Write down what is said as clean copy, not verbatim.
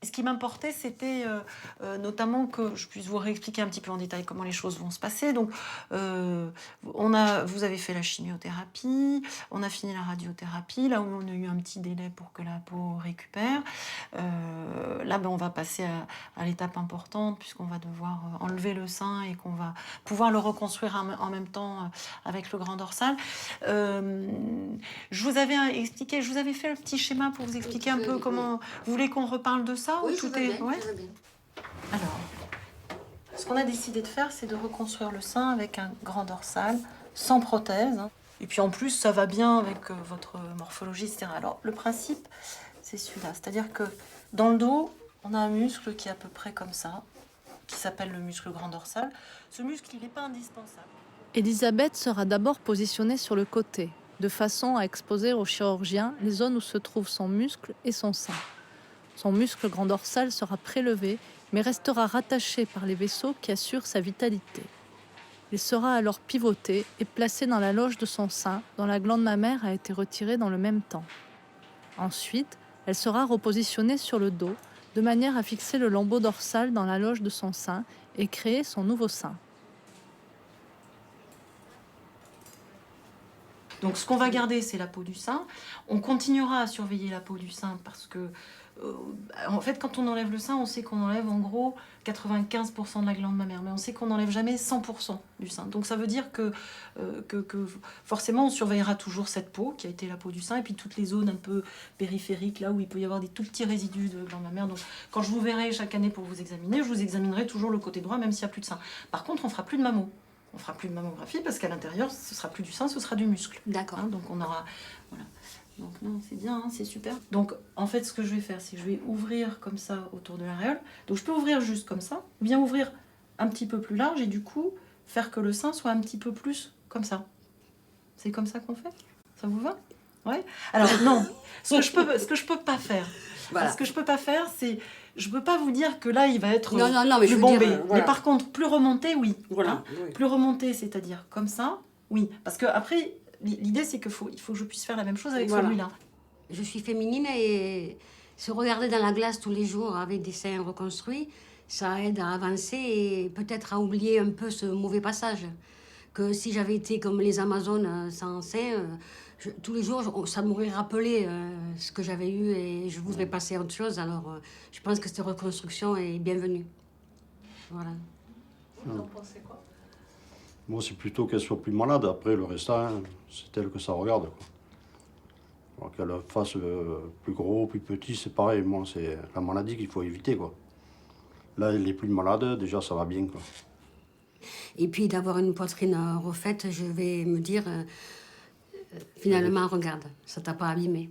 Ce qui m'importait, c'était notamment que je puisse vous réexpliquer un petit peu en détail comment les choses vont se passer. Donc, vous avez fait la chimiothérapie, on a fini la radiothérapie, là où on a eu un petit délai pour que la peau récupère. Là, ben, on va passer à l'étape importante, puisqu'on va devoir enlever le sein et qu'on va pouvoir le reconstruire en même temps avec le grand dorsal. Je vous avais expliqué, je vous avais fait le petit schéma pour vous expliquer un peu comment... Vous voulez qu'on reparle de ça Oui, ou je tout veux est... bien, Ouais. je veux bien. Alors, ce qu'on a décidé de faire, c'est de reconstruire le sein avec un grand dorsal, sans prothèse, hein. Et puis en plus, ça va bien avec votre morphologie, etc. Alors, le principe, c'est celui-là. C'est-à-dire que dans le dos, on a un muscle qui est à peu près comme ça, qui s'appelle le muscle grand dorsal. Ce muscle, il n'est pas indispensable. Elisabeth sera d'abord positionnée sur le côté, de façon à exposer au chirurgien les zones où se trouvent son muscle et son sein. Son muscle grand dorsal sera prélevé, mais restera rattaché par les vaisseaux qui assurent sa vitalité. Il sera alors pivoté et placé dans la loge de son sein, dont la glande mammaire a été retirée dans le même temps. Ensuite, elle sera repositionnée sur le dos, de manière à fixer le lambeau dorsal dans la loge de son sein et créer son nouveau sein. Donc ce qu'on va garder, c'est la peau du sein. On continuera à surveiller la peau du sein parce que, en fait, quand on enlève le sein, on sait qu'on enlève en gros 95% de la glande mammaire, mais on sait qu'on n'enlève jamais 100% du sein. Donc ça veut dire que forcément, on surveillera toujours cette peau qui a été la peau du sein et puis toutes les zones un peu périphériques, là où il peut y avoir des tout petits résidus de glande mammaire. Donc quand je vous verrai chaque année pour vous examiner, je vous examinerai toujours le côté droit, même s'il n'y a plus de sein. Par contre, on fera plus de mammo. On fera plus de mammographie parce qu'à l'intérieur, ce sera plus du sein, ce sera du muscle. D'accord. Hein, donc on aura... Voilà. Donc non, c'est bien, hein, c'est super. Donc en fait, ce que je vais faire, c'est que je vais ouvrir comme ça autour de l'aréole. Donc je peux ouvrir juste comme ça, ou bien ouvrir un petit peu plus large et du coup, faire que le sein soit un petit peu plus comme ça. C'est comme ça qu'on fait? Ça vous va? Ouais. Alors non, ce que je peux pas faire. Voilà. Ce que je peux pas faire, c'est... Je peux pas vous dire que là, il va être Non, mais je plus veux bombé. dire, voilà. Mais par contre, plus remonté, oui. Voilà. Hein, Oui. plus remonté, c'est-à-dire comme ça, oui. Parce que après, l'idée, c'est qu'il faut que je puisse faire la même chose avec Voilà. celui-là. Je suis féminine et se regarder dans la glace tous les jours avec des seins reconstruits, ça aide à avancer et peut-être à oublier un peu ce mauvais passage. Que si j'avais été comme les Amazones sans seins, tous les jours, ça m'aurait rappelé ce que j'avais eu et je voudrais passer à autre chose. Alors, je pense que cette reconstruction est bienvenue. Voilà. Vous en pensez quoi? Moi, c'est plutôt qu'elle soit plus malade. Après, le restant, hein, c'est elle que ça regarde, quoi. Alors qu'elle fasse plus gros, plus petit, c'est pareil. Moi, c'est la maladie qu'il faut éviter, quoi. Là, elle est plus malade, déjà, ça va bien, quoi. Et puis d'avoir une poitrine refaite, je vais me dire, finalement, regarde, ça t'a pas abîmé.